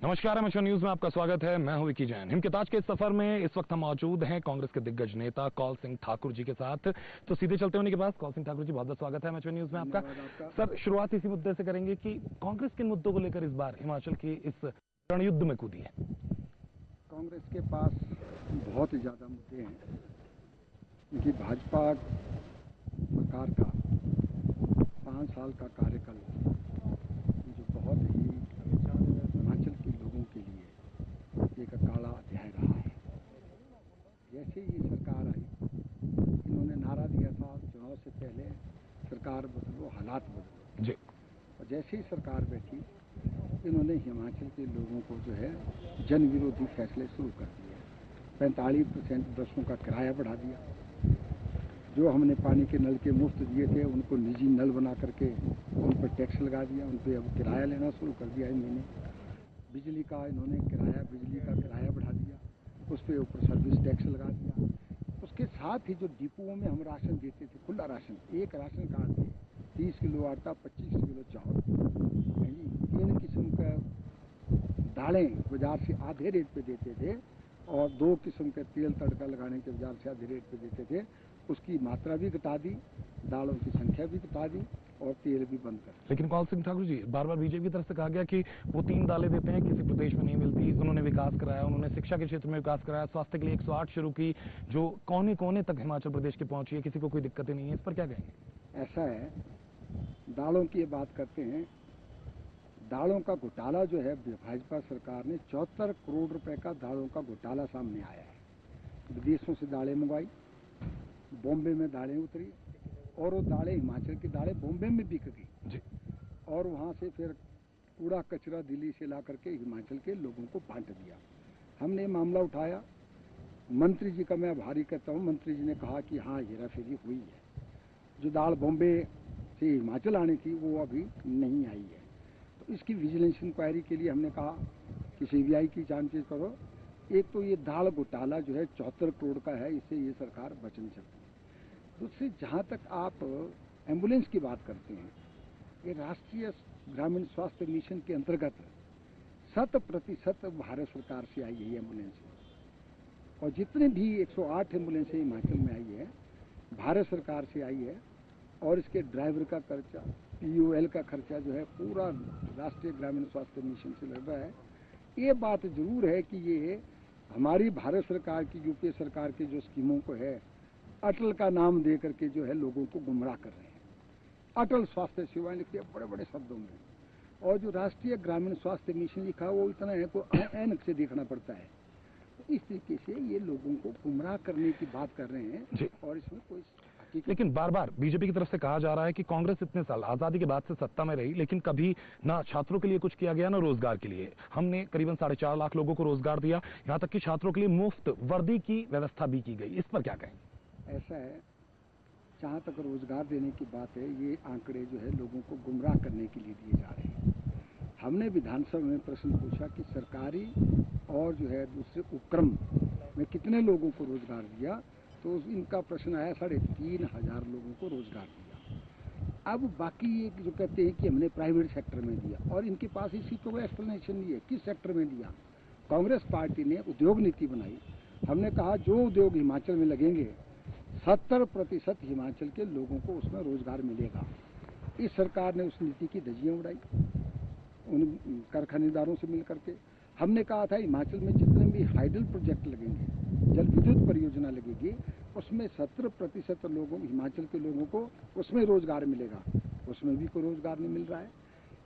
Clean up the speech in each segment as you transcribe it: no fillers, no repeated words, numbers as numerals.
नमस्कार, MHO news में आपका स्वागत है। मैं हूं विकी जैन। हिमकेताज के इस सफर में इस वक्त हम मौजूद हैं कांग्रेस के दिग्गज नेता कौल सिंह ठाकुर जी के साथ। तो सीधे चलते हैं उन्हीं के पास। कौल सिंह ठाकुर जी, बहुत बहुत स्वागत है एमएचओ न्यूज में आपका। सर, शुरुआत इसी मुद्दे से करेंगे कि कांग्रेस किन मुद्दों को लेकर इस बार हिमाचल की इस रणयुद्ध में कूदी है। कांग्रेस के पास बहुत ही ज्यादा मुद्दे हैं, क्योंकि भाजपा सरकार का 5 साल का कार्यकाल जो बहुत ही हिमाचल के लोगों के लिए एक काला अध्याय रहा है। जैसे ही सरकार आई, इन्होंने नारा दिया था चुनाव से पहले, सरकार बदलो हालात बदलो जी। और जैसे ही सरकार बैठी, इन्होंने हिमाचल के लोगों को जो है जन विरोधी फैसले शुरू कर दिए। 45% बसों का किराया बढ़ा दिया। जो हमने पानी के नल के मुफ्त दिए थे, उनको निजी नल बना करके उन पर टैक्स लगा दिया। उन पर अब किराया लेना शुरू कर दिया है महीने। बिजली का इन्होंने बिजली का किराया बढ़ा दिया, उस पर ऊपर सर्विस टैक्स लगा दिया। उसके साथ ही जो डिपुओं में हम राशन देते थे, खुला राशन, एक राशन कार्ड थे, 30 किलो आटा, 25 किलो चावल, 3 किस्म का दालें बाजार से आधे रेट पे देते थे और 2 किस्म के तेल तड़का लगाने के बाजार से आधे रेट पे देते थे। उसकी मात्रा भी घटा दी, दालों की संख्या भी घटा दी और तेल भी बंद कर दिया। लेकिन कौल सिंह ठाकुर जी, बार बार बीजेपी की तरफ से कहा गया कि वो 3 दालें देते हैं, किसी प्रदेश में नहीं मिलती। उन्होंने विकास कराया, उन्होंने शिक्षा के क्षेत्र में विकास कराया, स्वास्थ्य के लिए 108 शुरू की, जो कोने कोने तक हिमाचल प्रदेश की पहुंची है, किसी को कोई दिक्कतें नहीं है। इस पर क्या कहेंगे? ऐसा है, दालों की बात करते हैं। दालों का घोटाला जो है, भाजपा सरकार ने 74 करोड़ रुपए का दालों का घोटाला सामने आया है। विदेशों से दालें मंगवाई, बॉम्बे में दालें उतरी और वो दालें, हिमाचल की दालें बॉम्बे में बिक गई और वहाँ से फिर कूड़ा कचरा दिल्ली से ला करके हिमाचल के लोगों को बांट दिया। हमने मामला उठाया, मंत्री जी का मैं आभारी करता हूँ। मंत्री जी ने कहा कि हाँ, हेराफेरी हुई है। जो दाल बॉम्बे से हिमाचल आनी थी वो अभी नहीं आई है। तो इसकी विजिलेंस इंक्वायरी के लिए हमने कहा कि सीबीआई की जांच करो। एक तो ये दाल घोटाला जो है 74 करोड़ का है, इससे ये सरकार बच नहीं सकती। दूसरी, जहाँ तक आप एम्बुलेंस की बात करते हैं, ये राष्ट्रीय ग्रामीण स्वास्थ्य मिशन के अंतर्गत 100% भारत सरकार से आई है एम्बुलेंस। और जितने भी 108 एम्बुलेंसें हिमाचल में आई है, भारत सरकार से आई है। और इसके ड्राइवर का खर्चा, पीओएल का खर्चा जो है पूरा राष्ट्रीय ग्रामीण स्वास्थ्य मिशन से लग रहा है। ये बात जरूर है कि ये हमारी भारत सरकार की, यूपीए सरकार की जो स्कीमों को है, अटल का नाम दे करके जो है लोगों को गुमराह कर रहे हैं। अटल स्वास्थ्य सेवाएं लिखी है बड़े बड़े शब्दों में, और जो राष्ट्रीय ग्रामीण स्वास्थ्य मिशन लिखा है वो इतना है को ऐनक से देखना पड़ता है। तो इस तरीके से ये लोगों को गुमराह करने की बात कर रहे हैं और इसमें कोई। लेकिन बार बार बीजेपी की तरफ से कहा जा रहा है कि कांग्रेस इतने साल आजादी के बाद से सत्ता में रही, लेकिन कभी ना छात्रों के लिए कुछ किया गया, ना रोजगार के लिए। हमने करीबन 4.5 लाख लोगों को रोजगार दिया, यहां तक कि छात्रों के लिए मुफ्त वर्दी की व्यवस्था भी की गई। इस पर क्या कहेंगे? ऐसा है, जहाँ तक रोजगार देने की बात है, ये आंकड़े जो है लोगों को गुमराह करने के लिए दिए जा रहे हैं। हमने विधानसभा में प्रश्न पूछा कि सरकारी और जो है दूसरे उपक्रम में कितने लोगों को रोजगार दिया, तो इनका प्रश्न आया 3,500 लोगों को रोजगार दिया। अब बाकी ये जो कहते हैं कि हमने प्राइवेट सेक्टर में दिया, और इनके पास इसी को एक्सप्लेनेशन नहीं है किस सेक्टर में दिया। कांग्रेस पार्टी ने उद्योग नीति बनाई। हमने कहा जो उद्योग हिमाचल में लगेंगे 70% हिमाचल के लोगों को उसमें रोजगार मिलेगा। इस सरकार ने उस नीति की धज्जियां उड़ाई उन कारखानेदारों से मिल करके। हमने कहा था हिमाचल में जितने भी हाइडल प्रोजेक्ट लगेंगे, जल विद्युत परियोजना लगेगी, उसमें 70% लोगों, हिमाचल के लोगों को उसमें रोजगार मिलेगा। उसमें भी कोई रोजगार नहीं मिल रहा है।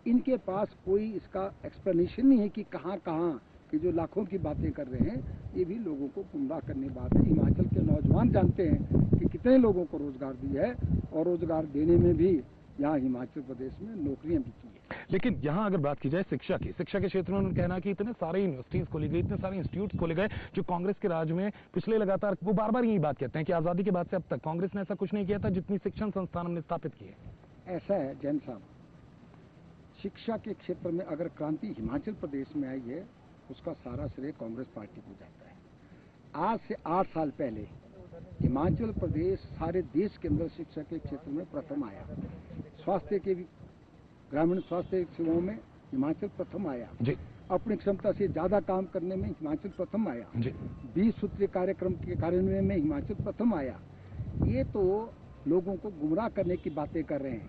इनके पास कोई इसका एक्सप्लेनेशन नहीं है कि कहाँ कहाँ कि जो लाखों की बातें कर रहे हैं, ये भी लोगों को गुमराह करने बात है। हिमाचल के नौजवान जानते हैं कि कितने लोगों को रोजगार दिया है, और रोजगार देने में भी यहाँ हिमाचल प्रदेश में नौकरियां भी की है। लेकिन यहां अगर बात की जाए शिक्षा की, शिक्षा के क्षेत्र में उन्होंने कहना कि इतने सारे यूनिवर्सिटीज खोली गई, इतने सारे इंस्टीट्यूट खोले गए जो कांग्रेस के राज में पिछले लगातार, वो बार बार यही बात कहते हैं कि आजादी के बाद से अब तक कांग्रेस ने ऐसा कुछ नहीं किया था जितनी शिक्षण संस्थान हमने स्थापित किए। ऐसा है जैन साहब, शिक्षा के क्षेत्र में अगर क्रांति हिमाचल प्रदेश में आई है, उसका सारा श्रेय कांग्रेस पार्टी को जाता है। आज से 8 साल पहले हिमाचल प्रदेश सारे देश के अंदर शिक्षा के क्षेत्र में प्रथम आया। स्वास्थ्य के भी, ग्रामीण स्वास्थ्य सेवाओं में हिमाचल प्रथम आया। अपनी क्षमता से ज्यादा काम करने में हिमाचल प्रथम आया। 20 सूत्रीय कार्यक्रम के कार्यान्वयन में हिमाचल प्रथम आया। ये तो लोगों को गुमराह करने की बातें कर रहे हैं।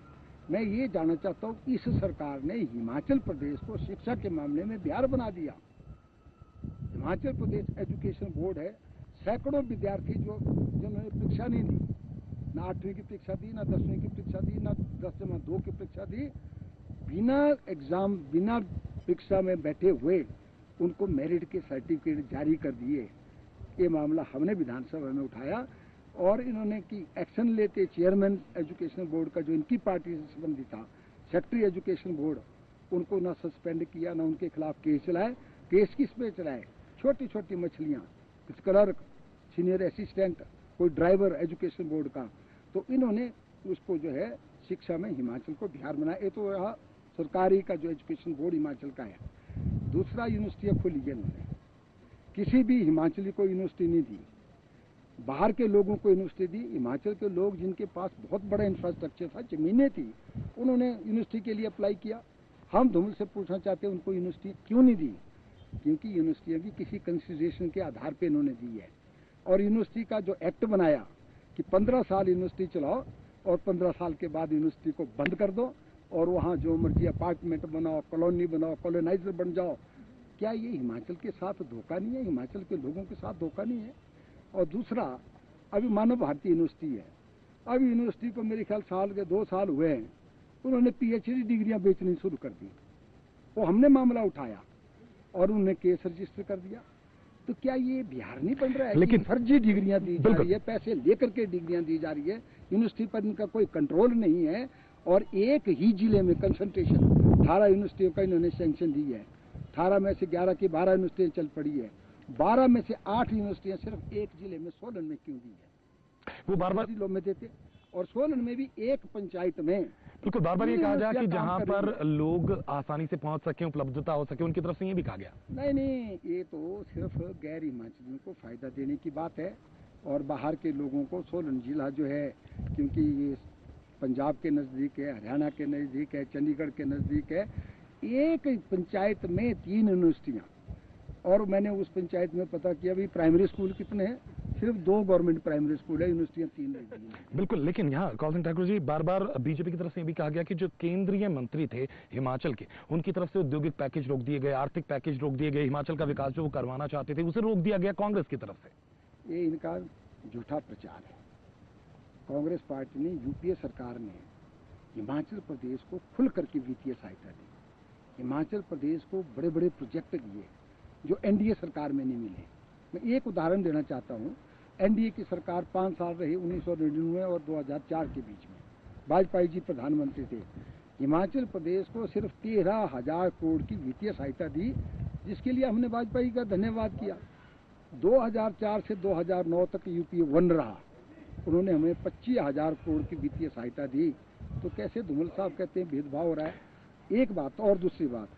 मैं ये जानना चाहता हूँ, इस सरकार ने हिमाचल प्रदेश को शिक्षा के मामले में बिहार बना दिया। हिमाचल प्रदेश एजुकेशन बोर्ड है, सैकड़ों विद्यार्थी जिन्होंने परीक्षा नहीं दी, ना 8वीं की परीक्षा दी, ना 10वीं की परीक्षा दी, ना 10/2 की परीक्षा दी, बिना एग्जाम बिना परीक्षा में बैठे हुए उनको मेरिट के सर्टिफिकेट जारी कर दिए। ये मामला हमने विधानसभा में उठाया और इन्होंने की एक्शन लेते चेयरमैन एजुकेशन बोर्ड का, जो इनकी पार्टी से संबंधित था, सेक्रेटरी एजुकेशन बोर्ड, उनको ना सस्पेंड किया, ना उनके खिलाफ केस चलाए। केस किस पे चलाए? छोटी छोटी मछलियां, कुछ क्लर्क, सीनियर असिस्टेंट, कोई ड्राइवर एजुकेशन बोर्ड का, तो इन्होंने उसको जो है शिक्षा में हिमाचल को बिहार बनाया। ये तो रहा सरकारी का जो एजुकेशन बोर्ड हिमाचल का है। दूसरा, यूनिवर्सिटियां खोली है इन्होंने, किसी भी हिमाचली को यूनिवर्सिटी नहीं दी, बाहर के लोगों को यूनिवर्सिटी दी। हिमाचल के लोग जिनके पास बहुत बड़ा इंफ्रास्ट्रक्चर था, जमीनें थी, उन्होंने यूनिवर्सिटी के लिए अप्लाई किया। हम धूमल से पूछना चाहते हैं, उनको यूनिवर्सिटी क्यों नहीं दी? क्योंकि यूनिवर्सिटियां भी किसी कंसिडरेशन के आधार पर इन्होंने दी है। और यूनिवर्सिटी का जो एक्ट बनाया कि 15 साल यूनिवर्सिटी चलाओ और 15 साल के बाद यूनिवर्सिटी को बंद कर दो और वहाँ जो मर्जी अपार्टमेंट बनाओ, कॉलोनी बनाओ, कॉलोनाइजर बन जाओ। क्या ये हिमाचल के साथ धोखा नहीं है? हिमाचल के लोगों के साथ धोखा नहीं है? और दूसरा, अभी मानव भारती यूनिवर्सिटी है, अभी यूनिवर्सिटी को मेरे ख्याल 2 साल हुए हैं, उन्होंने PhD डिग्रियां बेचनी शुरू कर दी। वो हमने मामला उठाया और उन्होंने केस रजिस्टर कर दिया। तो क्या ये बिहार नहीं बन रहा है? लेकिन फर्जी डिग्रियां दी जा रही है, पैसे लेकर के डिग्रियां दी जा रही है, यूनिवर्सिटी पर इनका कोई कंट्रोल नहीं है। और एक ही जिले में कंसंट्रेशन 18 यूनिवर्सिटियों का इन्होंने सैंक्शन दी है। 18 में से 11 की 12 यूनिवर्सिटियां चल पड़ी है। 12 में से 8 यूनिवर्सिटियां सिर्फ एक जिले में, सोलन में क्यों दी है? वो बार-बार जिलों में देते, और सोलन में भी एक पंचायत में। बिल्कुल, बार-बार ये कहा जाए कि जहां पर लोग आसानी से पहुंच सके, उपलब्धता हो सके, उनकी तरफ से ये भी कहा गया। नहीं, ये तो सिर्फ गैर हिमाचलियों को फायदा देने की बात है। और बाहर के लोगों को सोलन जिला जो है, क्योंकि ये पंजाब के नजदीक है, हरियाणा के नजदीक है, चंडीगढ़ के नजदीक है, एक पंचायत में 3 यूनिवर्सिटियां। और मैंने उस पंचायत में पता किया, भी प्राइमरी स्कूल कितने हैं? सिर्फ 2 गवर्नमेंट प्राइमरी स्कूल है, यूनिवर्सिटियां 3 है। बिल्कुल, लेकिन यहाँ कौल सिंह ठाकुर जी, बार बार बीजेपी की तरफ से भी कहा गया कि जो केंद्रीय मंत्री थे हिमाचल के, उनकी तरफ से औद्योगिक पैकेज रोक दिए गए, आर्थिक पैकेज रोक दिए गए, हिमाचल का विकास जो वो करवाना चाहते थे उसे रोक दिया गया कांग्रेस की तरफ से। ये इनका झूठा प्रचार है। कांग्रेस पार्टी ने, यूपीए सरकार ने हिमाचल प्रदेश को खुल करके वित्तीय सहायता दी। हिमाचल प्रदेश को बड़े बड़े प्रोजेक्ट दिए जो एनडीए सरकार में नहीं मिले। मैं एक उदाहरण देना चाहता हूँ। एनडीए की सरकार 5 साल रही, 1999 और 2004 के बीच में। वाजपेयी जी प्रधानमंत्री थे। हिमाचल प्रदेश को सिर्फ 13,000 करोड़ की वित्तीय सहायता दी, जिसके लिए हमने वाजपेयी का धन्यवाद किया। 2004 से 2009 तक यूपीए 1 रहा, उन्होंने हमें 25,000 करोड़ की वित्तीय सहायता दी। तो कैसे धूमल साहब कहते हैं भेदभाव हो रहा है? एक बात। और दूसरी बात,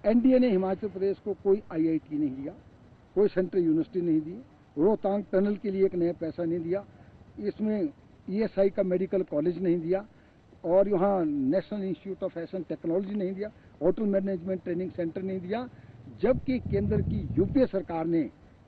एनडीए ने हिमाचल प्रदेश को कोई आईआईटी नहीं दिया, कोई सेंट्रल यूनिवर्सिटी नहीं दी, रोहतांग टनल के लिए एक नया पैसा नहीं दिया, इसमें ईएसआई का मेडिकल कॉलेज नहीं दिया, और यहाँ national institute of fashion technology नहीं दिया, होटल मैनेजमेंट ट्रेनिंग सेंटर नहीं दिया। जबकि केंद्र की यूपीए सरकार ने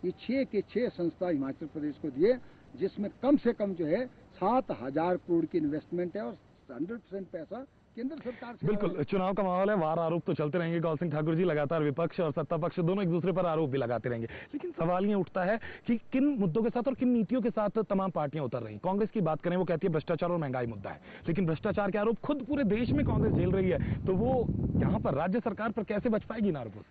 ये 6 के 6 संस्था हिमाचल प्रदेश को दिए, जिसमें कम से कम जो है 7,000 करोड़ की इन्वेस्टमेंट है और 100% पैसा केंद्र सरकार से। बिल्कुल, चुनाव का माहौल है, वार आरोप तो चलते रहेंगे कौल सिंह ठाकुर जी, लगातार विपक्ष और सत्ता पक्ष दोनों एक दूसरे पर आरोप भी लगाते रहेंगे। लेकिन सवाल ये उठता है कि किन मुद्दों के साथ और किन नीतियों के साथ तमाम पार्टियां उतर रही। कांग्रेस की बात करें, वो कहती है भ्रष्टाचार और महंगाई मुद्दा है, लेकिन भ्रष्टाचार के आरोप खुद पूरे देश में कांग्रेस झेल रही है, तो वो यहाँ पर राज्य सरकार पर कैसे बच पाएगी नारपुर?